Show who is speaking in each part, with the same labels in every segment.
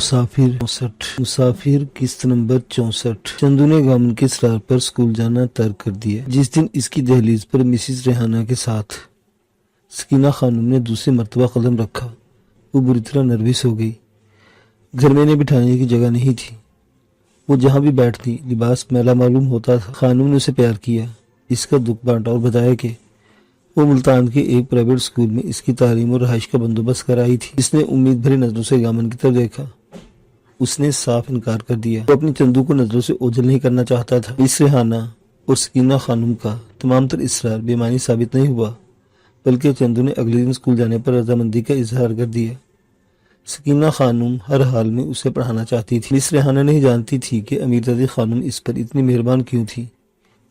Speaker 1: مسافر قسط نمبر 64۔ چندو نے گامن کے اصرار پر اسکول جانا ترک کر دیا۔ جس دن اس کی دہلیز پر مسز ریحانہ کے ساتھ سکینہ خانم نے دوسری مرتبہ قدم رکھا، وہ بری طرح نروس ہو گئی۔ گھر میں انہیں بٹھانے کی جگہ نہیں تھی، وہ جہاں بھی بیٹھتی لباس میلا معلوم ہوتا تھا۔ خانم نے اسے پیار کیا، اس کا دکھ بانٹا اور بتایا کہ وہ ملتان کے ایک پرائیویٹ اسکول میں اس کی تعلیم اور رہائش کا بندوبست کرائی تھی۔ اس نے امید بھری نظروں سے گامن کی طرف دیکھا، اس نے صاف انکار کر دیا۔ وہ اپنی چندو کو نظروں سے اوجھل نہیں کرنا چاہتا تھا۔ اس ریحانہ اور سکینہ خانم کا تمام تر اصرار بے معنی ثابت نہیں ہوا، بلکہ چندو نے اگلے دن اسکول جانے پر رضامندی کا اظہار کر دیا۔ سکینہ خانم ہر حال میں اسے پڑھانا چاہتی تھی۔ مس ریحانہ نہیں جانتی تھی کہ امیرزادی خانم اس پر اتنی مہربان کیوں تھی۔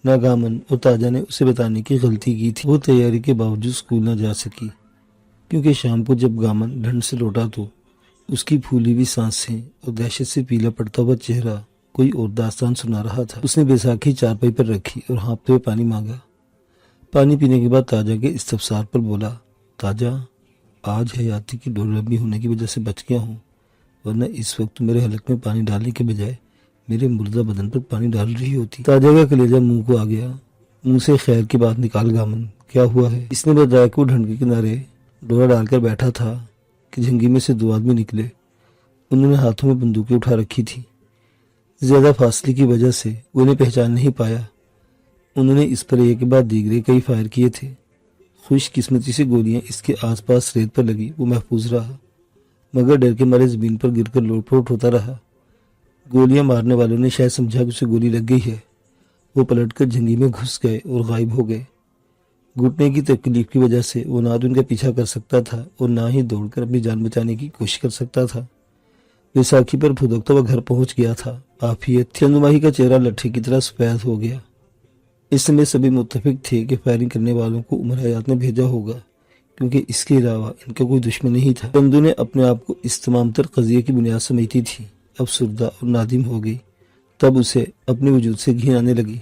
Speaker 1: نہ گامن اور تاجہ نے اسے بتانے کی غلطی کی تھی۔ وہ تیاری کے باوجود اسکول نہ جا سکی، کیونکہ شام کو جب گامن ڈھنڈ سے لوٹا تو اس کی پھولی ہوئی سانسیں اور دہشت سے پیلا پڑتا ہوا چہرہ کوئی اور داستان سنا رہا تھا۔ اس نے بیساکھی چارپائی پر رکھی اور ہانپتے ہوئے پانی مانگا۔ پانی پینے کے بعد تاجہ کے استفسار پر بولا، تاجہ، آج حیاتی کی ڈور لمبی ہونے کی وجہ سے بچ گیا ہوں، ورنہ اس وقت میرے حلق میں پانی ڈالنے کے بجائے میرے مردہ بدن پر پانی ڈال رہی ہوتی۔ تاجہ کا کلیجہ منہ کو آ گیا۔ منہ سے خیر کی بات نکال گامن، کیا ہوا ہے؟ اس نے بتایا کہ وہ ڈھنڈ کے کنارے ڈورا ڈال کر بیٹھا تھا کہ جھنگی میں سے دو آدمی نکلے۔ انہوں نے ہاتھوں میں بندوقیں اٹھا رکھی تھی۔ زیادہ فاصلے کی وجہ سے وہ انہیں پہچان نہیں پایا۔ انہوں نے اس پر ایک کے بعد دیگرے کئی فائر کیے تھے۔ خوش قسمتی سے گولیاں اس کے آس پاس ریت پر لگی، وہ محفوظ رہا، مگر ڈر کے مارے زمین پر گر کر لوٹ پوٹ ہوتا رہا۔ گولیاں مارنے والوں نے شاید سمجھا کہ اسے گولی لگ گئی ہے۔ وہ پلٹ کر جھنگی میں گھس گئے اور غائب ہو گئے۔ گھٹنے کی تکلیف کی وجہ سے وہ نہ تو ان کا پیچھا کر سکتا تھا اور نہ ہی دوڑ کر اپنی جان بچانے کی کوشش کر سکتا تھا۔ بیساکھی پر پھدکتا ہوا گھر پہنچ گیا تھا۔ عافیت تھی۔ چندو ماہی کا چہرہ لٹھے کی طرح سفید ہو گیا۔ اس سمے سبھی متفق تھے کہ فائرنگ کرنے والوں کو عمر حیات نے بھیجا ہوگا، کیونکہ اس کے علاوہ ان کا کوئی دشمن نہیں تھا۔ چندو نے اپنے آپ کو اس تمام تر قضیے کی بنیاد سمجھتی تھی۔ افسردہ اور نادم ہو گئی۔ تب اسے اپنے وجود سے گھن آنے لگی۔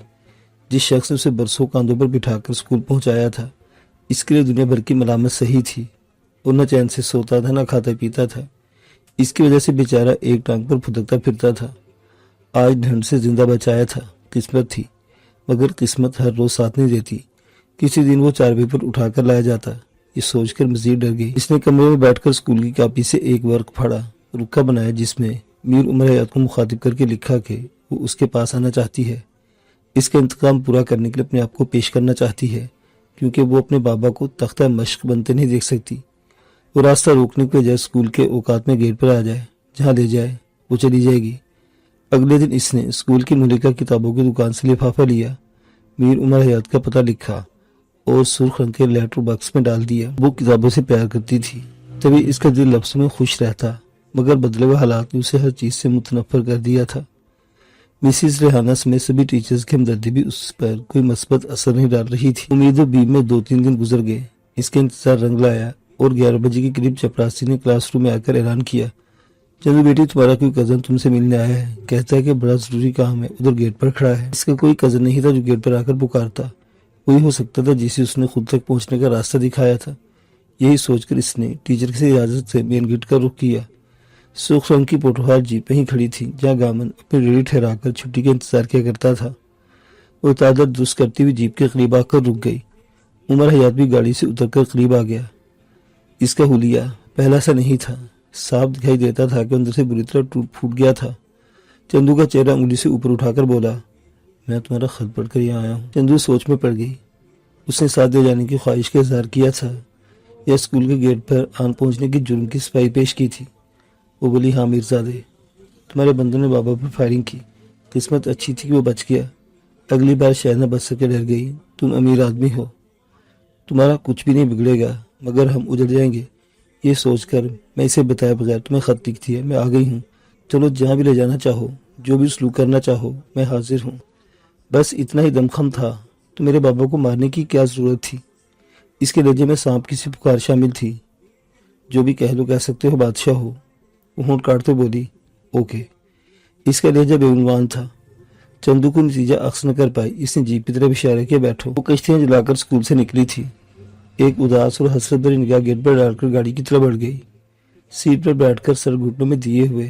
Speaker 1: جس شخص نے اسے برسوں کاندھوں پر بٹھا کر اسکول پہنچایا تھا، اس کے لیے دنیا بھر کی ملامت صحیح تھی، اور نہ چین سے سوتا تھا نہ کھاتا پیتا تھا۔ اس کی وجہ سے بیچارہ ایک ٹانگ پر پھدکتا پھرتا تھا۔ آج ڈھنڈ سے زندہ بچایا تھا، قسمت تھی، مگر قسمت ہر روز ساتھ نہیں دیتی۔ کسی دن وہ چارپائی پر اٹھا کر لایا جاتا، یہ سوچ کر مزید ڈر گئی۔ اس نے کمرے میں بیٹھ کر اسکول کی کاپی سے ایک ورق پھاڑا، رکا بنایا جس میں میر عمر حیات کو مخاطب کر کے لکھا کہ وہ اس کے پاس آنا چاہتی ہے، اس کا انتقام پورا کرنے کے لیے اپنے آپ کو پیش کرنا چاہتی ہے، کیونکہ وہ اپنے بابا کو تختہ مشق بنتے نہیں دیکھ سکتی۔ وہ راستہ روکنے کے بجائے اسکول کے اوقات میں گیٹ پر آ جائے، جہاں لے جائے وہ چلی جائے گی۔ اگلے دن اس نے اسکول کی ملکہ کتابوں کی دکان سے لفافہ لیا، میر عمر حیات کا پتہ لکھا اور سرخ رنگ کے لیٹر باکس میں ڈال دیا۔ وہ کتابوں سے پیار کرتی تھی، تبھی اس کا دل لفظوں میں خوش رہتا، مگر بدلے ہوئے حالات نے اسے ہر چیز سے متنفر کر دیا تھا۔ مسز ریحانہ سمیت سبھی ٹیچرز کی ہمدردی بھی اس پر کوئی مثبت اثر نہیں ڈال رہی تھی۔ امید و بیم میں 2-3 دن گزر گئے۔ اس کا انتظار رنگ لایا اور 11 بجے کے قریب چپراسی نے کلاس روم میں آ کر اعلان کیا، چندو بیٹی، تمہارا کوئی کزن تم سے ملنے آیا ہے، کہتا ہے کہ بڑا ضروری کام ہے، ادھر گیٹ پر کھڑا ہے۔ اس کا کوئی کزن نہیں تھا جو گیٹ پر آ کر پکارتا، وہی ہو سکتا تھا جسے اس نے خود تک پہنچنے کا راستہ دکھایا تھا۔ یہی سوچ کر اس نے ٹیچر سے اجازت سے مین گیٹ کا رخ کیا۔ سرخ رنگ کی پوٹوہار جیپ وہیں کھڑی تھی جہاں گامن اپنی ریڑھی ٹھہرا کر چھٹی کا انتظار کیا کرتا تھا۔ وہ تادر درست کرتی ہوئی جیپ کے قریب آ کر رک گئی۔ عمر حیات بھی گاڑی سے اتر کر قریب آ گیا۔ اس کا حلیہ پہلا سا نہیں تھا، صاف دکھائی دیتا تھا کہ اندر سے بری طرح ٹوٹ پھوٹ گیا تھا۔ چندو کا چہرہ انگلی سے اوپر اٹھا کر بولا، میں تمہارا خط پڑھ کر یہاں آیا ہوں۔ چندو سوچ میں پڑ گئی۔ اس نے ساتھ دے جانے کی خواہش کا اظہار کیا تھا یا اسکول کے گیٹ پر آن پہنچنے کی جرم کی صفائی پیش کی تھی؟ وہ بولی، ہاں میرزادے، تمہارے بندوں نے بابا پر فائرنگ کی، قسمت اچھی تھی کہ وہ بچ گیا، اگلی بار شاید نہ بچ سکے، ڈر گئی، تم امیر آدمی ہو، تمہارا کچھ بھی نہیں بگڑے گا، مگر ہم اجڑ جائیں گے، یہ سوچ کر میں اسے بتائے بغیر تمہیں خط لکھتی ہے، میں آ گئی ہوں، چلو جہاں بھی لے جانا چاہو، جو بھی سلوک کرنا چاہو، میں حاضر ہوں۔ بس اتنا ہی دمخم تھا تو میرے بابا کو مارنے کی کیا ضرورت تھی؟ اس کے لہجے میں سانپ کی سی پکار شامل تھی۔ جو بھی کہہ لو، کہہ سکتے ہو بادشاہ ہو، وہ ہونٹ کاٹتے بولی، اوکے۔ اس کا لہجہ بے عنوان تھا۔ چندو کو نتیجہ اخذ نہ کر پائی، اس نے جیپ کی طرف اشارہ کیا، بیٹھو۔ وہ کشتیاں جلا کر اسکول سے نکلی تھی۔ ایک اداس اور حسرت بھری نگاہ گیٹ پر ڈال کر گاڑی کی طرف بڑھ گئی۔ سیٹ پر بیٹھ کر سر گھٹنوں میں دیے ہوئے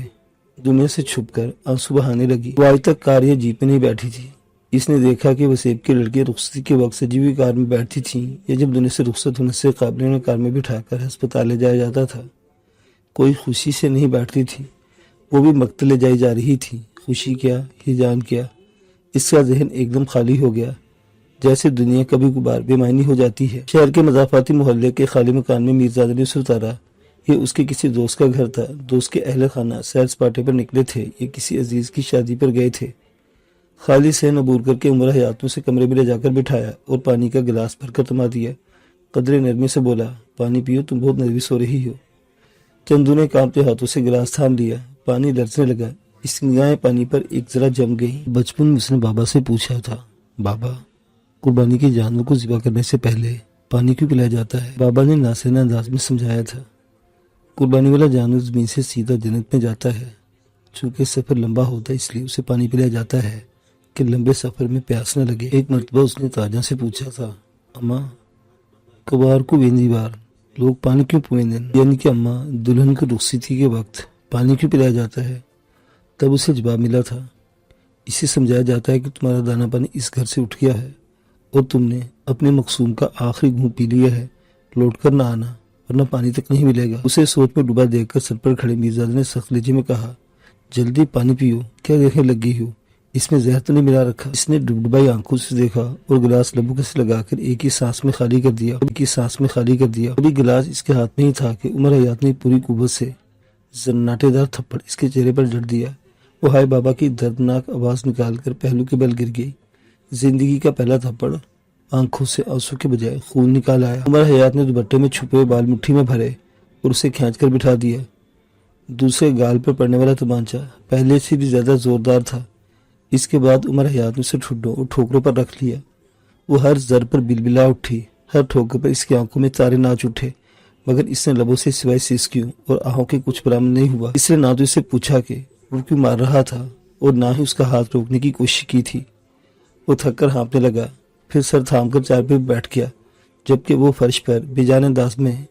Speaker 1: दुनिया से छुपकर आंसू बहाने लगी। वो आज तक कार या जीप में नहीं बैठी थी। इसने देखा कि वसीब की लड़कियां रुखसती के वक्त सजी हुई कार में बैठती थीं या जब दुनिया से रुखसत होने से काबिल उन्हें कार में बिठाकर अस्पताल ले जाया जाता था। कोई खुशी से नहीं बैठती थी, वो भी मक्तल ले जाई जा रही थी। खुशी क्या, हिजान क्या, इसका जहन एकदम खाली हो गया, जैसे दुनिया कभी कभार बेमानी हो जाती है। शहर के मजाफाती मोहल्ले के खाली मकान में मीरजादा ने उसे उतारा। ये उसके किसी दोस्त का घर था। दोस्त के अहल खाना सैर सपाटे पर निकले थे, ये किसी अजीज की शादी पर गए थे। खाली सहन अबूर करके उमर हयात ने उसे कमरे में ले जाकर बिठाया और पानी का गिलास भरकर थमा दिया। कदरे नरमी से बोला, पानी पियो, तुम बहुत नर्वस हो रही हो। चंदू ने कांपते हाथों से गिलास थाम लिया। पानी लरसने लगा। इसकी निगाहें पानी पर एक जरा जम गई। बचपन में उसने बाबा से पूछा था, बाबा, कुर्बानी के जानवर को ज़िबा करने से पहले पानी क्यों पिलाया जाता है? बाबा ने नासेना अंदाज में समझाया था, कुर्बानी वाला जानवर ज़मीन से सीधा जन्नत में जाता है। चूँकि सफ़र लंबा होता है इसलिए उसे पानी पिलाया जाता है कि लंबे सफ़र में प्यास न लगे। एक मरतबा उसने ताजा से पूछा था, अम्मा, कबार को वेंदी बार लोग पानी क्यों पुएंदन? यानी कि अम्मा, दुल्हन की रुखसती के वक्त पानी क्यों पिलाया जाता है? तब उसे जवाब मिला था, इसे समझाया जाता है कि तुम्हारा दाना पानी इस घर से उठ गया है और तुमने अपने मकसूम का आखिरी घूंट पी लिया है। लौट कर ना आना, वरना पानी तक नहीं मिलेगा। उसे सोच में डूबा देखकर सर पर खड़े मीरजादा ने सख्त लहजे में कहा, जल्दी पानी पियो, क्या देखने लगी हो? इसमें जहर तो नहीं मिला रखा? इसने डुबडुबाई आंखों से देखा और गिलास लबों के से लगाकर एक ही सांस में खाली कर दिया। अभी गिलास इसके हाथ में ही था कि उमर हयात ने पूरी कुव्वत से जन्नाटेदार थप्पड़ इसके चेहरे पर जड़ दिया। वो हाय बाबा की दर्दनाक आवाज निकालकर पहलू के बल गिर गई। जिंदगी का पहला थप्पड़ आंखों से आंसू के बजाय खून निकाल आया। उमर हयात ने दुपट्टे में छुपे हुए बाल मुट्ठी में भरे और उसे खींचकर बिठा दिया। दूसरे गाल पर पड़ने वाला तमांचा पहले से भी ज्यादा जोरदार था। इसके बाद उमर हयात ने उसे ठुड्डों और ठोकरों पर रख लिया। वो हर जर पर बिलबिला उठी। हर ठोकर पर इसकी आंखों में तारे नाच उठे, मगर इसने लबों से सिवाय सिसकियों और आहों के कुछ बरामद नहीं हुआ। इसने ना तो इसे पूछा कि वो क्यों मार रहा था और ना ही उसका हाथ रोकने की कोशिश की थी। वो थक कर हाँफने लगा, फिर सर थाम कर चारपाई पर बैठ गया, जबकि वो फर्श पर बेजान अंदाज में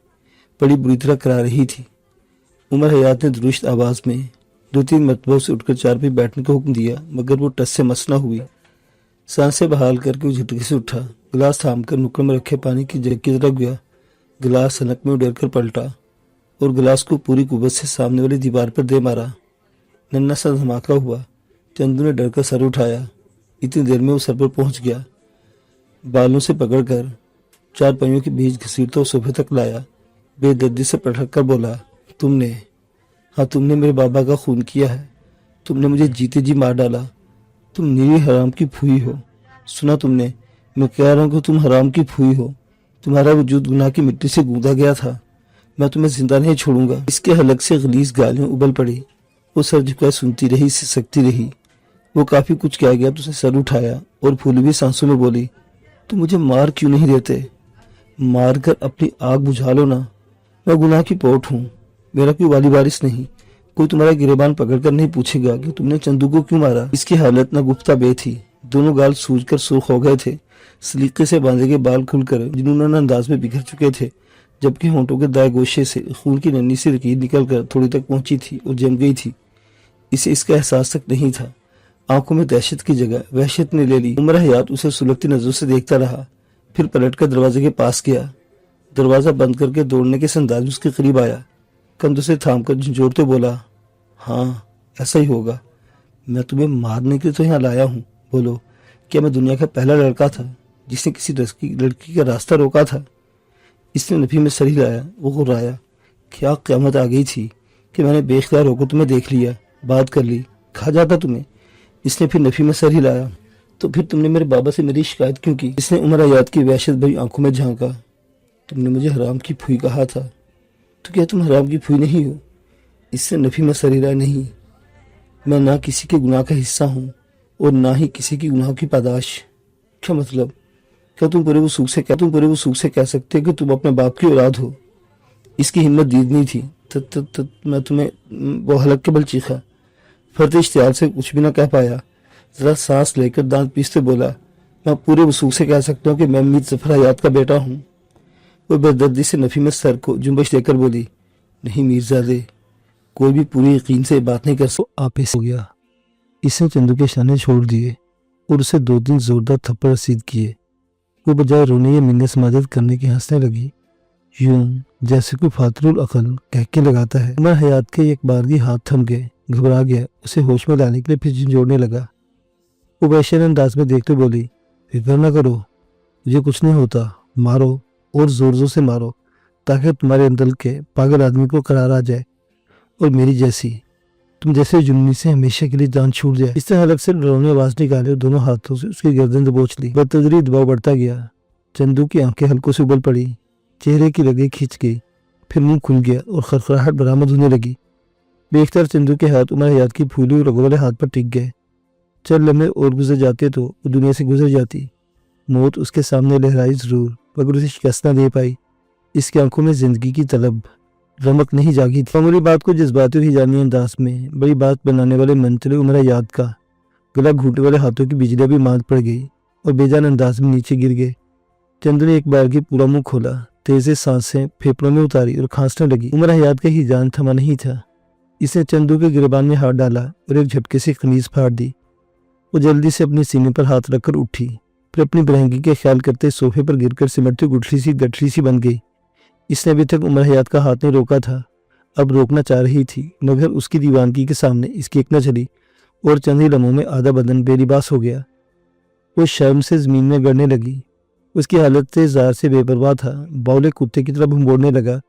Speaker 1: बड़ी बुरी तरह करा रही थी। उमर हयात ने दुरुस्त आवाज में 2-3 मरतबा उसे उठकर चारपाई बैठने का हुक्म दिया, मगर वो टस से मस न हुई। सांसें बहाल करके वो झटके से उठा। गिलास थाम कर नुक्कड़ में रखे पानी की जग की तरफ गया। गिलास सनक में उड़ेर कर पलटा और गिलास को पूरी कुव्वत से सामने वाली दीवार पर दे मारा। नन्ना सा धमाका हुआ। चंदू ने डर कर सर उठाया। इतनी देर में वो सर पर पहुंच गया। बालों से पकड़कर चार पहियों के बीच घसीटता सोफे तक लाया। बेदर्दी से पटक कर बोला, तुमने मेरे बाबा का खून किया है। तुमने मुझे जीते जी मार डाला। तुम नीली हराम की फूई हो। सुना तुमने? मैं कह रहा हूँ कि तुम हराम की फूई हो। तुम्हारा वजूद गुनाह की मिट्टी से गूंदा गया था। मैं तुम्हें जिंदा नहीं छोड़ूंगा। इसके हलक से गलीज गालियां उबल पड़ी। वो सर झुकाए सुनती रही, सिसकती रही। वो काफी कुछ कह गया तो उसने सर उठाया और फूली हुई सांसों में बोली, तुम मुझे मार क्यों नहीं देते? मार कर अपनी आग बुझा लो ना। मैं गुनाह की पोट हूँ। मेरा कोई वाली वारिस नहीं। कोई तुम्हारा गिरेबान पकड़कर नहीं पूछेगा कि तुमने चंदू को क्यों मारा। इसकी हालत ना गुफ्ता बे थी। दोनों गाल सूजकर सुर्ख हो गए थे। सलीके से बांधे गए बाल खुलकर जुनून अंदाज में बिखर चुके थे, जबकि होंठों के दाएं गोशे से खून की नन्ही सी लकीर निकलकर थोड़ी तक पहुंची थी और जम गई थी। इसे इसका एहसास तक नहीं था। आंखों में दहशत की जगह वहशत ने ले ली। उमर हयात उसे सुलगती नजरों से देखता रहा, फिर पलटकर दरवाजे के पास गया। दरवाजा बंद करके दौड़ने के अंदाज में उसके करीब आया। कंधों से थामकर झंझोड़ते बोला, हाँ ऐसा ही होगा। मैं तुम्हें मारने के लिए तो यहाँ लाया हूँ। बोलो, क्या मैं दुनिया का पहला लड़का था जिसने किसी लड़की का रास्ता रोका था? इसने नफी में सर हिलाया। वो घुराया। क्या क़यामत आ गई थी कि मैंने बेख्तियार होकर तुम्हें देख लिया, बात कर ली, खा जाता तुम्हें। इसने फिर नफी में सर हिलाया। तो फिर तुमने मेरे बाबा से मेरी शिकायत क्यों की? इसने उमर हयात की वहशत भरी आंखों में झांका। तुमने मुझे हराम की फूई कहा था, तो क्या तुम हराम की फूई नहीं हो? इससे नफी में सर हिलाया। नहीं, मैं ना किसी के गुनाह का हिस्सा हूँ और ना ही किसी की गुनाह की पादाश। क्या मतलब? क्या तुम पूरे वसूख से कह सकते हो कि तुम अपने बाप की औलाद हो? इसकी हिम्मत दीदनी थी। मैं तुम्हें वो हलक के बल चीखा। फर्द इश्तिहार से कुछ भी ना कह पाया। जरा सांस लेकर दांत पीसते बोला, मैं पूरे वसूख से कह सकता हूँ कि मैं मीर जफर हयात का बेटा हूँ। वो बेदर्दी से नफी में सर को जुम्बश देकर बोली, नहीं मीरजादे, कोई भी पूरे यकीन से बात नहीं कर सकता। आप हो गया। इसने चंदू के शाने छोड़ दिए और उसे 2-3 जोरदार थप्पड़ रसीद किए। वो बजाय रोने या मिलने से मदद करने की हंसने लगी, यूं जैसे कोई फातरुल अकल कह के लगाता है। उमर हयात के एक बारगी हाथ थम गए, घबरा गया। उसे होश में लाने के लिए फिर झिंझोड़ने लगा। वो वैश्य अंदाज में देखते बोली, फिक्र न करो, मुझे कुछ नहीं होता, मारो और जोर जोर से मारो ताकि तुम्हारे अंदर के पागल आदमी को करार आ जाए और मेरी जैसी तुम जैसे जुनूनी से हमेशा के लिए जान छूट जाए। इसने हलक से डरावनी आवाज निकाली और दोनों हाथों से उसकी गर्दन दबोच ली। बदतदरीज दबाव बढ़ता गया। चंदू की आंखें हल्कों से उबल पड़ी, चेहरे की रगें खिंच गई, फिर मुंह खुल गया और खड़खड़ाहट बरामद होने लगी। बेख्तर चंदू के हाथ उमर हयात की फूली हुई रगों वाले हाथ पर टिक गए। चंद लम्हे और गुजर जाते तो वो दुनिया से गुजर जाती। मौत उसके सामने लहराई जरूर, मगर उसे शिकस्त न दे पाई। इसकी आंखों में जिंदगी की तलब रमक नहीं जागी थी। मामूली बात को जज्बाती और हिजानी अंदाज में बड़ी बात बनाने वाले मंचले उमर हयात का गला घूटने वाले हाथों की बिजलियां भी मांद पड़ गई और बेजान अंदाज में नीचे गिर गए। चंदू ने एक बार की पूरा मुंह खोला, तेज सांसें फेफड़ों में उतारी और खांसने लगी। उमर हयात का हिजान थमा नहीं था। इसने चंदू के गिरबान में हाथ डाला और एक झटके से कमीज फाड़ दी। वो जल्दी से अपने सीने पर हाथ रखकर उठी, फिर अपनी बरहंगी के ख्याल करते सोफे पर गिरकर सिमटती गुठली सी गठरी सी बन गई। इसने अभी तक उमर हयात का हाथ नहीं रोका था, अब रोकना चाह रही थी, मगर उसकी दीवानगी के सामने इसकी एक न चली और चंद ही लम्हों में आधा बदन बेलिबास हो गया। वो शर्म से जमीन में गड़ने लगी। उसकी हालत जार से बेपरवाह था। बौले कुत्ते की तरफ भुंबोड़ने लगा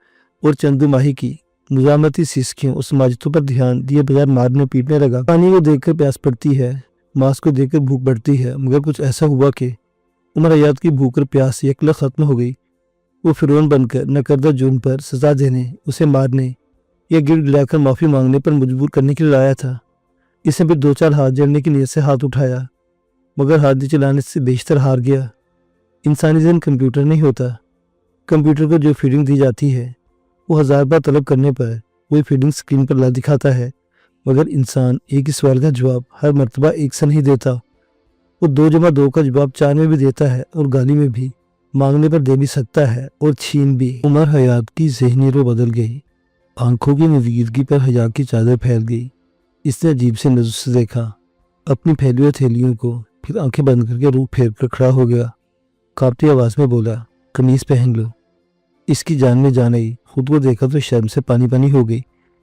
Speaker 1: और चंदू माही की मुजामती सिसकियों और समाजतों पर ध्यान दिए बगैर मारने पीटने लगा। पानी को देखकर प्यास पड़ती है, मांस को देखकर भूख बढ़ती है, मगर कुछ ऐसा हुआ कि उमर हयात की भूख और प्यास यकला खत्म हो गई। वो फिरौन बनकर नकरदा जुर्म पर सजा देने, उसे मारने या गिड़गिड़ाकर माफी मांगने पर मजबूर करने के लिए लाया था। इसने फिर 2-4 हाथ जड़ने की नीयत से हाथ उठाया, मगर हाथ चलाने से बेशतर हार गया। इंसानी जहन कंप्यूटर नहीं होता। कंप्यूटर को जो फीडिंग दी जाती है वो 1000 बार तलब करने पर वही फीडिंग स्क्रीन पर ला दिखाता है, मगर इंसान एक ही सवाल का जवाब हर मर्तबा एक सा नहीं देता। वो 2+2 का जवाब 4 में भी देता है और गाली में भी, मांगने पर दे भी सकता है और छीन भी। उमर हयात की ज़हनी रो बदल गई। आंखों की नज़दीकी पर हया की चादर फैल गई। इसने अजीब से नजर से देखा अपनी फैली हुई हथेलियों को, फिर आंखें बंद करके रूह फेर कर खड़ा हो गया। कांपती आवाज में बोला, कमीज पहन लो। इसकी जान में जान आई। खुद को देखा तो शर्म से पानी पानी हो गई।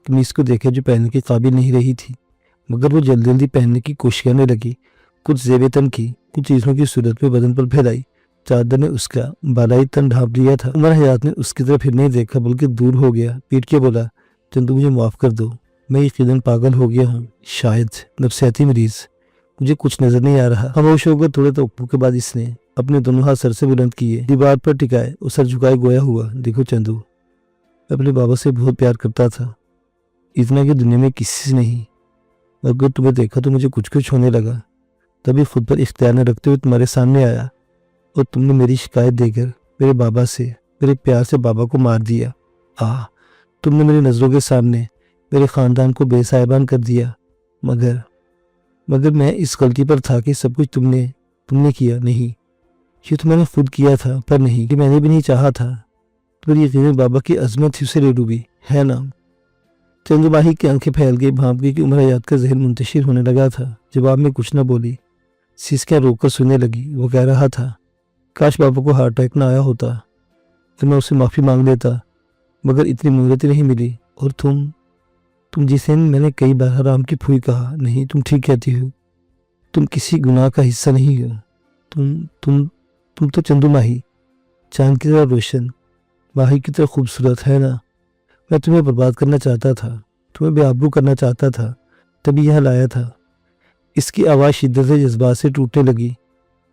Speaker 1: कमीज को देखा जो पहनने के काबिल नहीं रही थी, मगर वो जल्दी जल्दी पहनने की कोशिश करने लगी। कुछ ज़ेबे तन की, कुछ चीज़ों की सूरत में बदन पर फैलाई। चादर ने उसका बालाई तन ढांप लिया था। उमर हयात ने उसकी तरफ फिर नहीं देखा, बल्कि दूर हो गया। पीट के बोला, चंदू मुझे माफ़ कर दो, मैं यकीनन पागल हो गया हूँ, शायद नफसियाती मरीज, मुझे कुछ नजर नहीं आ रहा। खामोश होकर थोड़े तवक्कुफ के बाद इसने अपने दोनों हाथ सर से बुलंद किए, दीवार पर टिकाए और सर झुकाए गोया हुआ, देखो चंदू, मैं अपने बाबा से बहुत प्यार करता था, इतना कि दुनिया में किसी से नहीं। अगर तुम्हें देखा तो मुझे कुछ कुछ होने लगा। तभी खुद पर इख्तियार न रखते हुए तुम्हारे सामने आया और तुमने मेरी शिकायत देकर मेरे बाबा से, मेरे प्यार से बाबा को मार दिया। तुमने मेरी नज़रों के सामने मेरे ख़ानदान को बेसाहिबान कर दिया। मगर मैं इस गलती पर था कि सब कुछ तुमने किया नहीं। ये तो मैंने खुद किया था, पर नहीं कि मैंने भी नहीं चाहा था। पर यकीनन बाबा की अजमत ही उसे ले डूबी, है ना। चंदू माही की आंखें फैल गई, भांप गई कि उमर हयात का जहन मुंतशिर होने लगा था। जवाब में कुछ न बोली, सिसकियां रोककर सुनने लगी। वो कह रहा था, काश बाबा को हार्ट अटैक ना आया होता तो मैं उससे माफ़ी मांग लेता, मगर इतनी मुहलत नहीं मिली। और तुम जिसे मैंने कई बार हराम की फूई कहा, नहीं तुम ठीक कहती हो, तुम किसी गुनाह का हिस्सा नहीं हो। तुम तो चंदू माही, चांद की तरह रोशन, माही की तरह खूबसूरत, है ना। मैं तुम्हें बर्बाद करना चाहता था, तुम्हें बेआबरू करना चाहता था, तभी यह लाया था। इसकी आवाज़ शिद्दत से जज्बात से टूटने लगी,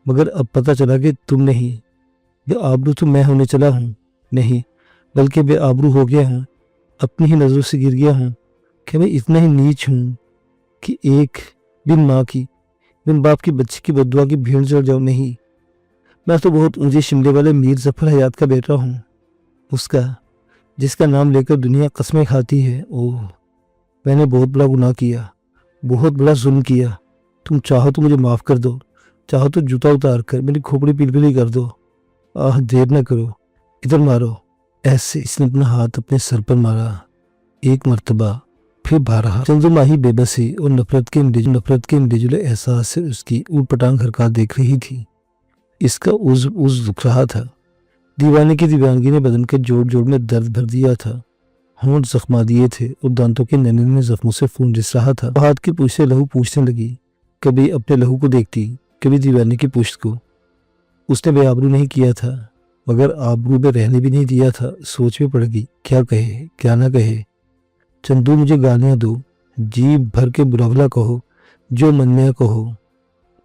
Speaker 1: मगर अब पता चला कि तुम नहीं, बेआबरू तो मैं होने चला हूँ, नहीं बल्कि बेआबरू हो गया हूँ, अपनी ही नज़रों से गिर गया हूँ कि मैं इतना ही नीच हूँ कि एक बिन माँ की, बिन बाप की बच्ची की बद्दुआ की भीड़ चढ़ जाऊँ। नहीं, मैं तो बहुत ऊंचे शिमले वाले मीर जफर हयात का बेटा हूँ, उसका जिसका नाम लेकर दुनिया कस्में खाती है। ओह, मैंने बहुत बड़ा गुनाह किया, बहुत बड़ा जुल्म किया। तुम चाहो तो मुझे माफ़ कर दो, चाहो तो जूता उतार कर मेरी खोपड़ी पिलपिली कर दो। देर न करो, इधर मारो। ऐसे इसने अपना हाथ अपने सर पर मारा, एक मर्तबा, फिर बाहर रहा। चंदू माही बेबसी और नफरत के मिले एहसास से उसकी ऊट पटांग हरकत देख रही थी। इसका उज दुख रहा था। दीवाने की दीवानगी ने बदन के जोड़ जोड़ में दर्द भर दिया था। होंठ जख्मा दिए थे और दांतों के नैने में जख्मों से खून रिस रहा था। हाथ की पूंछ से लहू पूछने लगी। कभी अपने लहू को देखती, कभी दीवाने की पुश्त को। उसने बेआबरू नहीं किया था, मगर आबरू में रहने भी नहीं दिया था। सोच में पड़ गई, क्या कहे क्या ना कहे। चंदू मुझे गालियां दो, जी भर के बुरा कहो, जो मन में कहो,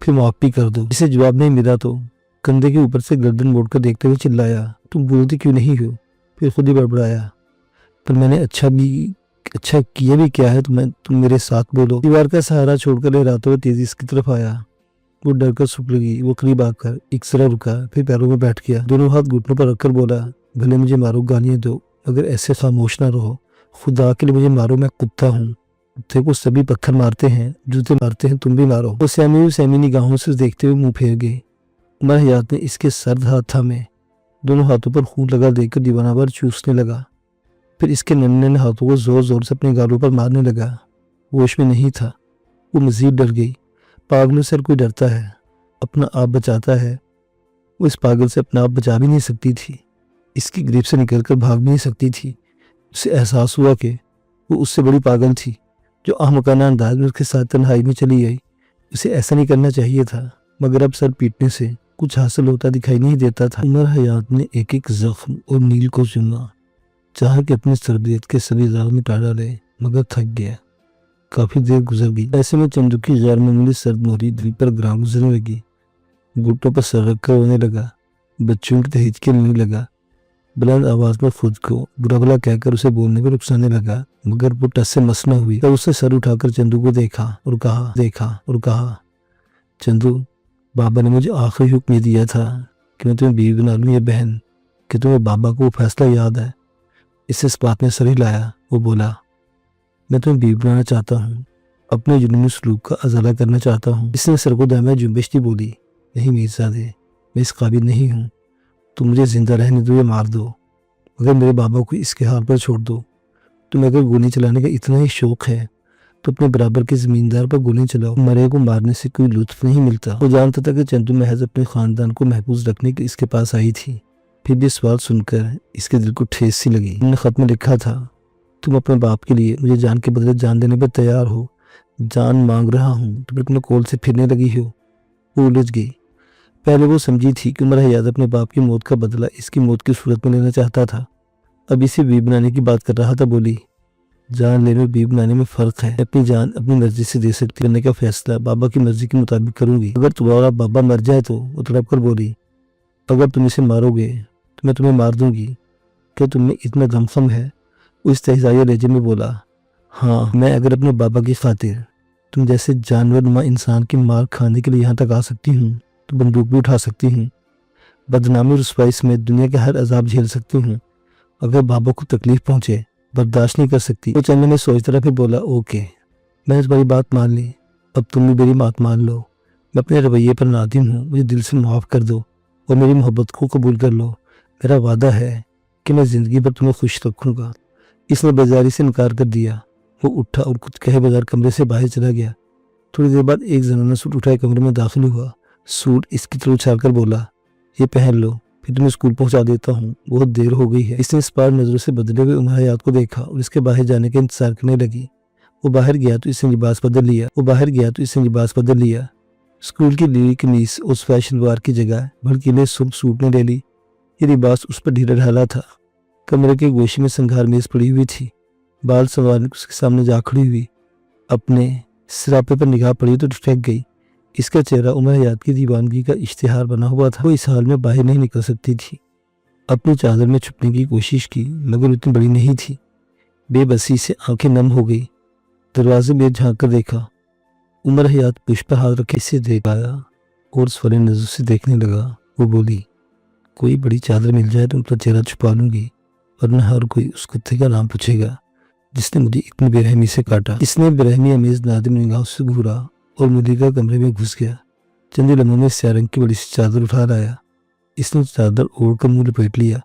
Speaker 1: फिर माफ भी कर दो। इसे जवाब नहीं मिला तो कंधे के ऊपर से गर्दन मोड़कर देखते हुए चिल्लाया, तुम बोलती क्यों नहीं हो? फिर खुद ही बड़बड़ाया, पर मैंने अच्छा किया भी क्या है? तुम मेरे साथ बोलो। दीवार का सहारा छोड़कर लहराते हुए तेजी इसकी तरफ आया। वो डर कर सुख लगी। वो करीब आकर एक जरा रुका, फिर पैरों में बैठ गया। दोनों हाथ घुटनों पर रखकर बोला, भले मुझे मारो, गालियां दो, मगर ऐसे खामोश ना रहो। खुदा के लिए मुझे मारो, मैं कुत्ता हूँ। कुत्ते को सभी पत्थर मारते हैं, जूते मारते हैं, तुम भी मारो। वो सहमी निगाहों से देखते हुए मुंह फेर गई। उमर हयात ने इसके सर्द हाथ थामे, दोनों हाथों पर खून लगा देकर दीवाना पर चूसने लगा। फिर इसके नन्हे हाथों को जोर जोर से अपने गालों पर मारने लगा। होश में नहीं था। वो मजीद डर गई। पागलों से कोई डरता है, अपना आप बचाता है। वो इस पागल से अपना आप बचा भी नहीं सकती थी, इसकी ग्रिप से निकलकर भाग भी नहीं सकती थी। उसे एहसास हुआ कि वो उससे बड़ी पागल थी, जो अहमकाना अंदाज में उसके साथ तन्हाई में चली गई। उसे ऐसा नहीं करना चाहिए था, मगर अब सर पीटने से कुछ हासिल होता दिखाई नहीं देता था। उमर हयात ने एक एक जख्म और नील को चुना, चाह के अपनी तरबियत के सभी दाग मिटा डाले, मगर थक गया। काफी देर गुजर गई। ऐसे में चंदू की गैर मामूली सर्द मोहरी दिल पर ग्राम गुजरने लगी। घुटनों पर सर रखकर रोने लगा। बच्चों की तहरीक लेने लगा। बुलंद आवाज में खुद को बुरा भला कहकर उसे बोलने पर उकसाने लगा, मगर वो टस से मस न हुई। तब उसने सर उठाकर चंदू को देखा और कहा, चंदू, बाबा ने मुझे आखिरी हुक्म ये दिया था कि मैं तुम्हें बीवी बना लूं या बहन। कि तुम्हें बाबा को वो फैसला याद है? इससे इस बात ने सर हिलाया। वो बोला, मैं तुम्हें बीवी बनाना चाहता हूँ, अपने जुनूनी सलूक का अजाला करना चाहता हूँ। इसने सर को दमे जुम्बिश बोली, नहीं मीरजादे, मैं इस काबिल नहीं हूँ। तुम मुझे जिंदा रहने दो या मार दो, मगर मेरे बाबा को इसके हाल पर छोड़ दो। तुम्हें अगर गोली चलाने का इतना ही शौक है तो अपने बराबर के जमींदार पर गोली चलाओ। मरे को मारने से कोई लुत्फ नहीं मिलता। वो जानता था कि चंदू महज अपने खानदान को महफूज रखने के इसके पास आई थी। फिर भी सवाल सुनकर इसके दिल को ठेस सी लगी। उन्होंने खत में लिखा था, तुम अपने बाप के लिए मुझे जान के बदले जान देने पर तैयार हो। जान मांग रहा हूँ तो फिर अपने कोल से फिरने लगी हो। वो उलझ गई। पहले वो समझी थी कि उमर हयात अपने बाप की मौत का बदला इसकी मौत की सूरत में लेना चाहता था। अब इसे बीवी बनाने की बात कर रहा था। बोली, जान लेने और बीवी बनाने में फ़र्क है। अपनी जान अपनी मर्जी से दे सकती, करने का फैसला बाबा की मर्जी के मुताबिक करूंगी। अगर तुम्हारा बाबा मर जाए तो? वो तड़प कर बोली, अगर तुम इसे मारोगे तो मैं तुम्हें मार दूंगी। क्या तुम्हें इतना दमखम है? वो इस्तेहज़ाई लहजे में बोला, हाँ, मैं अगर अपने बाबा की खातिर तुम जैसे जानवर नुमा इंसान की मार खाने के लिए यहाँ तक आ सकती हूँ तो बंदूक भी उठा सकती हूँ। बदनामी रुसवाई समेत दुनिया के हर अजाब झेल सकती हूँ। अगर बाबा को तकलीफ पहुँचे बर्दाश्त नहीं कर सकती। वो चंद में सोचता रहा, फिर बोला, ओके, मैंने तुम्हारी बात मान ली, अब तुम भी मेरी बात मान लो। मैं अपने रवैये पर नादिम हूँ, मुझे दिल से माफ़ कर दो और मेरी मोहब्बत को कबूल कर लो। मेरा वादा है कि मैं ज़िंदगी भर तुम्हें खुश रखूँगा। इसने बेजारी से इनकार कर दिया। वो उठा और कुछ कहे बगैर कमरे से बाहर चला गया। थोड़ी देर बाद एक जनाना सूट उठाए कमरे में दाखिल हुआ। सूट इसकी तरफ उछाल कर बोला, ये पहन लो, फिर तुम्हें स्कूल पहुंचा देता हूँ, बहुत देर हो गई है। इसने इस बार नजरों से बदले हुए उमर हयात को देखा और इसके बाहर जाने का इंतजार करने लगी। वो बाहर गया तो इसने लिबास बदल लिया। स्कूल की लीली कमीज उस फैशन वार की जगह भड़कीले सूट ने ले ली। ये लिबास उस पर ढीला ढाला था। कमरे के गोशी में संघार मेज पड़ी हुई थी। बाल संवारने उसके सामने जा खड़ी हुई। अपने सरापे पर निगाह पड़ी तो ठहक गई। इसका चेहरा उमर हयात की दीवानगी का इश्तिहार बना हुआ था। वो इस हाल में बाहर नहीं निकल सकती थी। अपनी चादर में छुपने की कोशिश की, मगर उतनी बड़ी नहीं थी। बेबसी से आंखें नम हो गई। दरवाजे में झांक कर देखा। उमर हयात पुष्प पर हाथ रखे इसे देख आया और स्वरे नजर से देखने लगा। वो बोली, कोई बड़ी चादर मिल जाए तो उनका चेहरा छुपा लूंगी, वरना हर कोई उस कुत्ते का नाम पूछेगा जिसने मुझे इतनी बेरहमी से काटा। इसने बेरहमी अमेज नादिम निगाहों से घूरा और मलिका कमरे में घुस गया। चंद लम्हों में स्याह रंग की बड़ी सी चादर उठा लाया। इसने चादर ओढ़ कर मुंह लपेट लिया।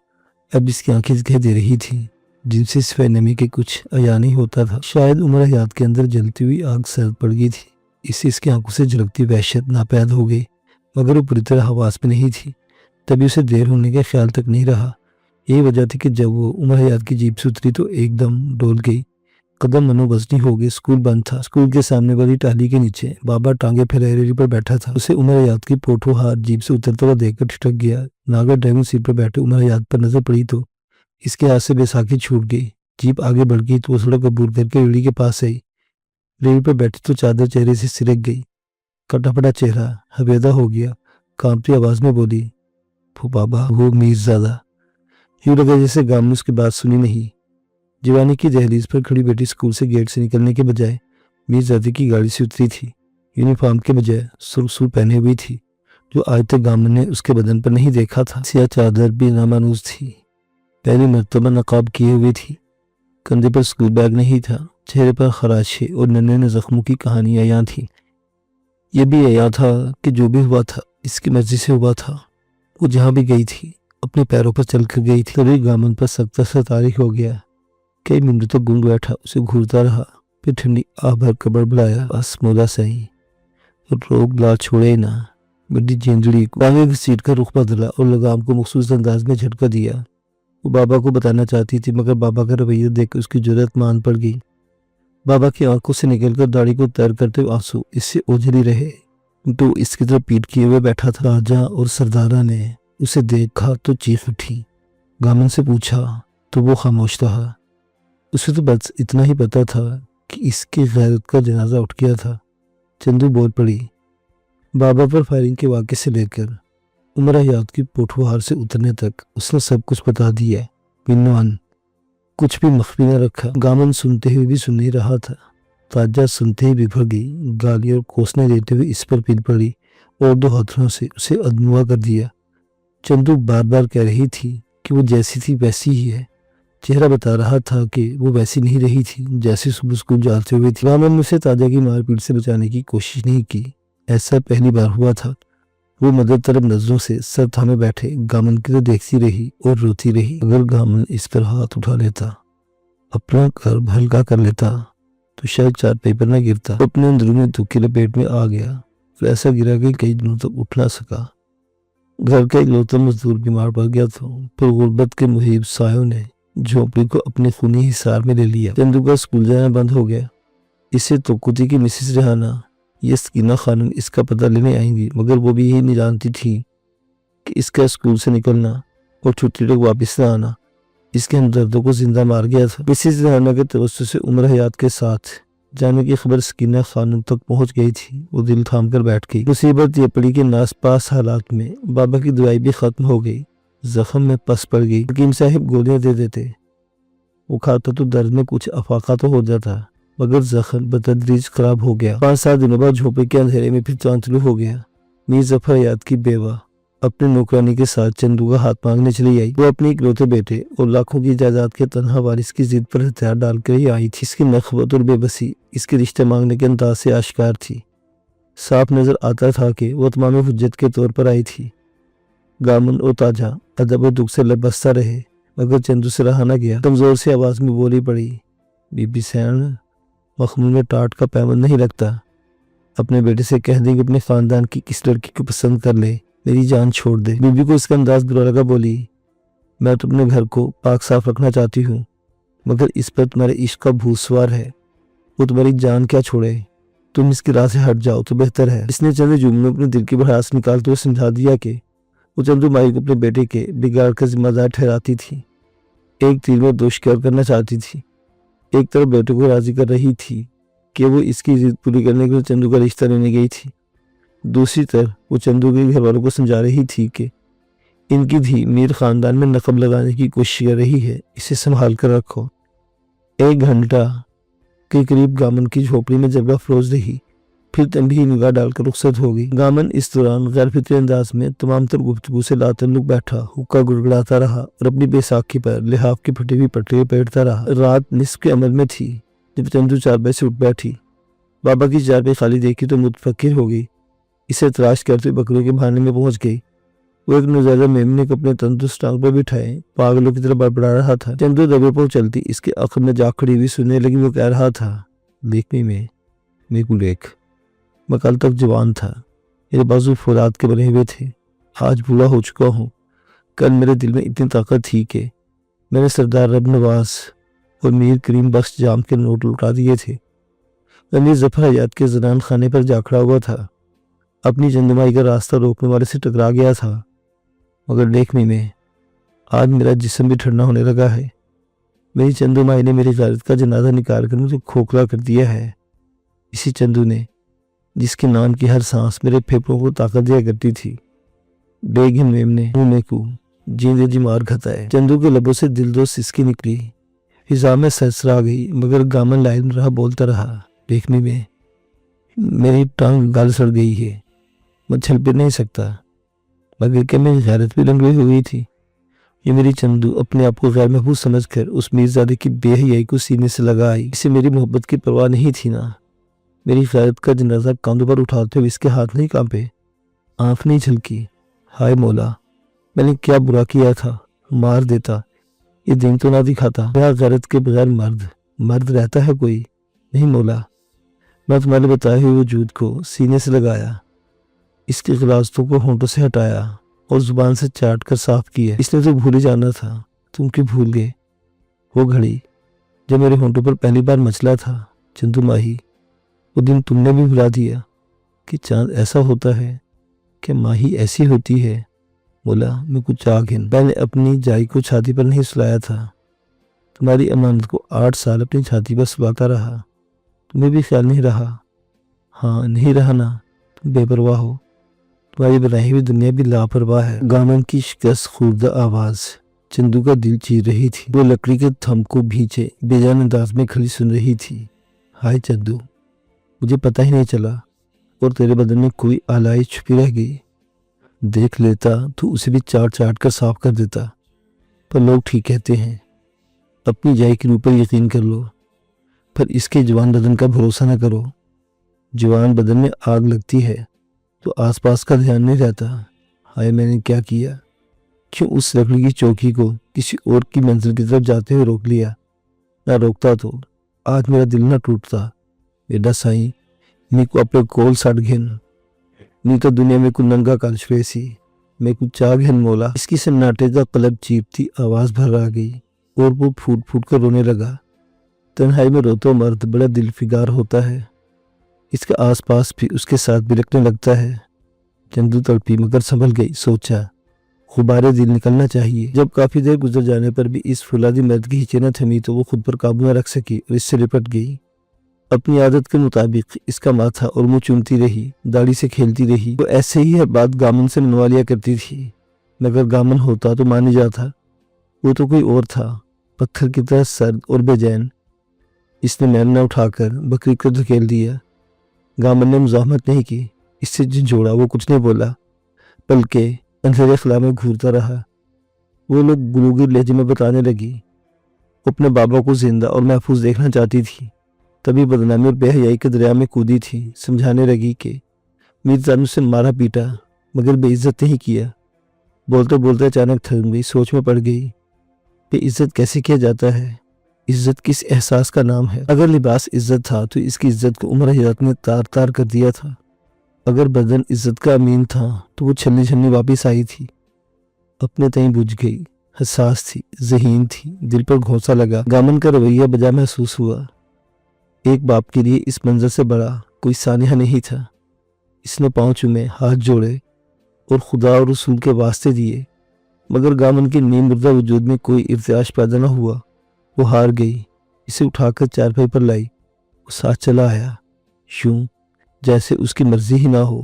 Speaker 1: अब इसकी आंखें दिखाई दे रही थी। جن سے صفائی نمی کے کچھ عیاں نہیں ہوتا تھا۔ شاید عمر حیات کے اندر جلتی ہوئی آگ سرد پڑ گئی تھی، اس سے اس کی آنکھوں سے جھلکتی وحشت ناپید ہو گئی، مگر وہ پوری طرح حواس میں نہیں تھی۔ تبھی اسے دیر ہونے کا خیال تک نہیں رہا۔ یہی وجہ تھی کہ جب وہ عمر حیات کی جیپ سے اتری تو ایک دم ڈول گئی، قدم منو وزنی ہو گئے۔ اسکول بند تھا۔ اسکول کے سامنے والی ٹاہلی کے نیچے بابا ٹانگے پھیلائے ریلی پر بیٹھا تھا۔ اسے عمر حیات کی پوٹھو ہار جیپ سے اترتا ہوا دیکھ کر ٹھٹک گیا۔ ناگر ڈرائیونگ سیٹ پر بیٹھے عمر حیات پر نظر پڑی تو اس کے ہاتھ سے بیساکھی چھوٹ گئی۔ جیپ آگے بڑھ گئی تو وہ سڑک عبور کر کے ریلی کے پاس آئی۔ ریلی پر بیٹھی تو چادر چہرے سے سرک گئی، کٹا پڑا چہرہ حبیدہ ہو گیا۔ کانپتی آواز میں بولی، بابا وہ میرزادہ۔ یوں لگا جیسے گام نے اس کی بات سنی نہیں۔ جوانی کی دہلیز پر کھڑی بیٹی اسکول سے گیٹ سے نکلنے کے بجائے میرزادی کی گاڑی سے اتری تھی۔ یونیفارم کے بجائے سرخ سوٹ پہنے ہوئی تھی، جو آج تک گام نے اس کے بدن پر نہیں دیکھا تھا۔ سیاہ چادر بھی نامانوس تھی، پہلی مرتبہ نقاب کیے ہوئی تھی۔ کندھے پر اسکول بیگ نہیں تھا، چہرے پر خراچے اور ننھے زخموں کی کہانیاں عیاں تھیں۔ یہ بھی عیاں تھا کہ جو بھی ہوا تھا اس کی مرضی سے ہوا تھا۔ وہ جہاں بھی گئی تھی اپنے پیروں پر چل کر گئی تھی۔ تبھی گامن پر سخت سا تاریخ ہو گیا۔ کئی منٹ تک گنگ بیٹھا، اسے گھورتا رہا، پھر ٹھنڈی آہ بھر کر بڑبڑایا، بس مولا سہی، روگ لا چھوڑے نہ بڑی جینجڑی کو۔ آگے کی سیٹ کا رخ بدلا اور لگام کو مخصوص انداز میں جھٹکا دیا۔ وہ بابا کو بتانا چاہتی تھی، مگر بابا کا رویہ دیکھ کر اس کی جرأت مان پڑ گئی۔ بابا کی آنکھوں سے نکل کر داڑھی کو تیر کرتے آنسو اس سے اوجھل ہی رہے، تو اس کی طرف پیٹ کیے ہوئے بیٹھا تھا۔ راجہ اور سردارہ نے اسے دیکھا تو چیخ اٹھی۔ گامن سے پوچھا تو وہ خاموش رہا۔ اسے تو بس اتنا ہی پتا تھا کہ اس کی غیرت کا جنازہ اٹھ گیا تھا۔ چندو بول پڑی، بابا پر فائرنگ کے واقعے سے لے کر عمر حیات کی پوٹھوہار سے اترنے تک اس نے سب کچھ بتا دیا ہے، بنوان کچھ بھی مخفی نہ رکھا۔ گامن سنتے ہوئے بھی سن نہیں رہا تھا۔ تاجہ سنتے ہی بفر گئی، گالی اور کوسنے دیتے ہوئے اس پر پل پڑی اور دو ہاتھوں سے اسے ادموا کر دیا۔ چندو بار بار کہہ رہی تھی کہ وہ جیسی تھی ویسی ہی ہے۔ چہرہ بتا رہا تھا کہ وہ ویسی نہیں رہی تھی جیسے صبح اسکول جاتے ہوئے تھی۔ گامن نے اسے تاجہ کی مار پیٹ سے بچانے کی کوشش نہیں کی، ایسا پہلی بار ہوا تھا۔ وہ مدد طلب نظروں سے سر تھامے بیٹھے گامن کی طرف دیکھتی رہی اور روتی رہی۔ اگر گامن اس پر ہاتھ اٹھا لیتا، اپنا کرب ہلکا کر لیتا تو شاید چارپائی پر نہ گرتا۔ وہ اپنے اندرونی دکھ کی لپیٹ میں آ گیا، پھر ایسا گرا کہ کئی دنوں تک اٹھ نہ سکا۔ گھر کا اکلوتا مزدور بیمار پڑ گیا تو پھر غربت کے محیب سایوں نے جھونپڑی کو اپنے خونی حصار میں لے لیا۔ چندو کا اسکول جانا بند ہو گیا۔ اسے توقع تھی کہ مسز ریحانہ یہ سکینہ خانم اس کا پتہ لینے آئیں گی، مگر وہ بھی یہی نہیں جانتی تھی کہ اس کا اسکول سے نکلنا اور چھٹی تک واپس نہ آنا اس کے ہمدردوں کو زندہ مار گیا تھا۔ مسز ریحانہ کے توسط سے عمر حیات کے ساتھ جانے کی خبر سکینہ خانم تک پہنچ گئی تھی۔ وہ دل تھام کر بیٹھ گئی۔ مصیبت یہ پڑی کہ ناس پاس حالات میں بابا کی دوائی بھی ختم ہو گئی، زخم میں پس پڑ گئی۔ حکیم صاحب گولیاں دے دیتے، وہ کھاتا تو درد میں کچھ افاقہ تو ہو جاتا، مگر زخم بتدریج خراب ہو گیا۔ 5-7 دنوں بعد جھوپڑی کے اندھیرے میں پھر چاند طلوع ہو گیا۔ میر ظفر حیات کی بیوہ اپنے نوکرانی کے ساتھ چندو کا ہاتھ مانگنے چلی آئی۔ وہ اپنے اکلوتے بیٹے اور لاکھوں کی جائیداد کے تنہا وارث کی ضد پر ہتھیار ڈال کر ہی آئی تھی۔ اس کی نخوت اور بے بسی اس کے رشتہ مانگنے کے انداز سے آشکار تھی۔ صاف نظر آتا تھا کہ وہ تمام حجت کے طور پر آئی تھی۔ گامن اور تاجہ ادب اور دکھ سے لبستہ رہے، مگر چندو سے رہا نہ گیا۔ کمزور سی آواز میں بولی پڑی، بی بی سین، مخمول میں ٹاٹ کا پیمن نہیں لگتا۔ اپنے بیٹے سے کہہ دیں کہ اپنے خاندان کی کس لڑکی کو پسند کر لے، میری جان چھوڑ دے۔ بی بی کو اس کا انداز برا لگا، بولی، میں تو اپنے گھر کو پاک صاف رکھنا چاہتی ہوں، مگر اس پر تمہارے عشق کا بھوت سوار ہے، وہ تمہاری جان کیا چھوڑے، تم اس کی راہ سے ہٹ جاؤ تو بہتر ہے۔ اس نے چند جملوں میں اپنے دل کی بھڑاس نکالتے ہوئے سمجھا دیا کہ وہ چندو مائی کو اپنے بیٹے کے بگاڑ کا ذمہ دار ٹھہراتی تھی، ایک تیر میں دو شکار کرنا چاہتی تھی۔ ایک طرف بیٹے کو راضی کر رہی تھی کہ وہ اس کی ضد پوری کرنے کے لیے چندو کا رشتہ لینے گئی تھی، دوسری طرف وہ چندو کے گھر والوں کو سمجھا رہی تھی کہ ان کی دھی میر خاندان میں نقب لگانے کی کوشش کر رہی ہے، اسے سنبھال کر رکھو۔ 1 گھنٹہ کے قریب گامن کی جھوپڑی میں جگہ فروز رہی، پھر تنبیہی نگاہ ڈال کر رخصت ہو گئی۔ گامن اس دوران غیر فطری انداز میں تمام تر گفتگو سے لاتعلق بیٹھا حقہ گڑگڑاتا رہا اور اپنی بیساکھی پر لحاف کی پھٹی ہوئی پٹیاں پیٹتا رہا۔ رات نصف کے عمل میں تھی جب چندو چارپائی سے اٹھ بیٹھی۔ بابا کی چارپائی خالی دیکھی تو متفکر ہو گئی، اسے تلاش کرتے ہوئے بکروں کے بھانے میں پہنچ گئی۔ वो एक नौजवान मेमने को अपने तंदुरुस्त टांग पर बिठाए पागलों की तरह बड़बड़ा रहा था। चंदू दबे पर चलती इसकी आंखों में जाग खड़ी हुई सुनने लगी। वो कह रहा था, देखने में मेरे को देख, मैं कल तक जवान था, मेरे बाजू फौलाद के बने हुए थे, आज बूढ़ा हो चुका हूँ। कल मेरे दिल में इतनी ताकत थी कि मैंने सरदार रब नवाज और मीर करीम बख्श जाम के नोट लुटा दिए थे। अमीर जफर हयात के जनान खाने पर जा खड़ा हुआ था, अपनी चंदमाई का रास्ता रोकने वाले से टकरा गया था। मगर देखने में आज मेरा जिस्म भी ठंडा होने लगा है। मेरी चंदुमाई ने मेरी गारत का जनाजा निकाल कर मुझे खोखला कर दिया है। इसी चंदू ने, जिसके नाम की हर सांस मेरे फेफड़ों को ताकत दिया करती थी, बेगम मेम ने मुंह को जींदे जी मार खताए। चंदू के लबों से दिलदोज सिसकी निकली, फिजा में सरसरा गई, मगर गामन लाइन रहा बोलता रहा, देखने में मेरी टांग गाल सड़ गई है, मैं चल फिर नहीं सकता। मगर क्या मेरी गैरत भी रंगी हुई थी? ये मेरी चंदू अपने आप को गैर महफूज समझकर उस मीरजादे की बेहयाई को सीने से लगा आई। इसे मेरी मोहब्बत की परवाह नहीं थी ना। मेरी गैरत का जनाजा कांधों पर उठाते हुए इसके हाथ नहीं कांपे, आंख नहीं झलकी। हाय मौला, मैंने क्या बुरा किया था? मार देता, ये दिन तो ना दिखाता। मेरा गैरत के बगैर मर्द रहता है कोई? नहीं मौला। मैं तुम्हारे बताए हुए वजूद को सीने से लगाया, इसकी गिलाजतों को होंठों से हटाया और जुबान से चाट कर साफ किया। इसने तो भूल ही जाना था, तुम क्यों भूल गए वो घड़ी जब मेरे होंठों पर पहली बार मचला था? चंदू माही, वो दिन तुमने भी भुला दिया कि चांद ऐसा होता है, कि माही ऐसी होती है। बोला, मैं कुछ आगिन। मैंने अपनी जाई को छाती पर नहीं सुलाया था, तुम्हारी अमानत को 8 साल अपनी छाती पर सुलाता रहा। तुम्हें भी ख्याल नहीं रहा? हाँ, नहीं रहा ना, तुम बेपरवाह हो, तुम्हारी बनाई हुई दुनिया भी लापरवाह है। गामन की शिकस्त खुर्दा आवाज चंदू का दिल चीर रही थी। वो लकड़ी के थम को भींचे बेजान अंदाज में खड़ी सुन रही थी। हाय चंदू, मुझे पता ही नहीं चला और तेरे बदन में कोई आलाई छुपी रह गई। देख लेता तो उसे भी चाट कर साफ कर देता। पर लोग ठीक कहते हैं, अपनी जाई के ऊपर यकीन कर लो, पर इसके जवान बदन का भरोसा न करो। जवान बदन में आग लगती है तो आसपास का ध्यान नहीं रहता। हाय, मैंने क्या किया? क्यों उस लकड़ी की चौकी को किसी और की मंजिल की तरफ जाते हुए रोक लिया? ना रोकता तो आज मेरा दिल ना टूटता। बेटा साईं, मी को अपने कोल सड़ घेन, नी तो दुनिया में को नंगा काल छुएसी, मैं कुछ चाह घेन मौला। इसकी सन्नाटे का कलब चीपती आवाज भर आ गई और वो फूट फूट कर रोने लगा। तन्हाई में रोता मर्द बड़ा दिल फिगार होता है, इसके आसपास भी उसके साथ बिलकने लगता है। चंदू तड़पी मगर संभल गई। सोचा, गुब्बारे दिल निकलना चाहिए। जब काफी देर गुजर जाने पर भी इस फुलादी मर्द की हिचे न थमी तो वो खुद पर काबू न रख सकी और इससे लिपट गई। अपनी आदत के मुताबिक इसका माथा और मुंह चूमती रही, दाढ़ी से खेलती रही। वो ऐसे ही हर बात गामन से मनवा लिया करती थी, मगर गामन होता तो मान ही जाता। वो तो कोई और था, पत्थर की तरह सर्द और बेचैन। इसने मैन न उठाकर बकरी को धकेल दिया। गामन ने मुजाहमत नहीं की, इससे झिझोड़ा। वो कुछ नहीं बोला, बल्कि अंधेरे खला में घूरता रहा। वो लोग गुलूगिर लहजे में बताने लगी, अपने बाबा को जिंदा और महफूज देखना चाहती थी। तभी बदनामी और बेहयाई के दरिया में कूदी थी। समझाने लगी कि मीरजाद ने उसे मारा पीटा मगर बेइज्जत नहीं किया। बोलते बोलते अचानक थम गई, सोच में पड़ गई। बेइज्जत कैसे किया जाता है? इज्जत किस एहसास का नाम है? अगर लिबास इज्जत था तो इसकी इज्जत को उमर हयात ने तार तार कर दिया था। अगर बदन इज्जत का अमीन था तो वो छलनी छलनी वापिस आई थी। अपने तई बुझ गई, हसास थी, ज़हीन थी, दिल पर घोंसा लगा। गामन का रवैया बजा महसूस हुआ। एक बाप के लिए इस मंजर से बड़ा कोई सानिया नहीं था। इसने पांव चूमे, हाथ जोड़े और खुदा और रसूल के वास्ते दिए, मगर गामन के नीम मुर्दा वजूद में कोई इर्तियाश पैदा न हुआ। वो हार गई। इसे उठाकर चारपाई पर लाई, वो साथ चला आया, यूं जैसे उसकी मर्जी ही ना हो,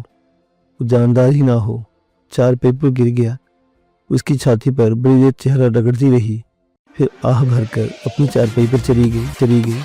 Speaker 1: वो जानदार ही ना हो। चारपाई पर गिर गया। उसकी छाती पर बड़ी देर चेहरा रगड़ती रही, फिर आह भरकर अपनी चारपाई पर चली गई।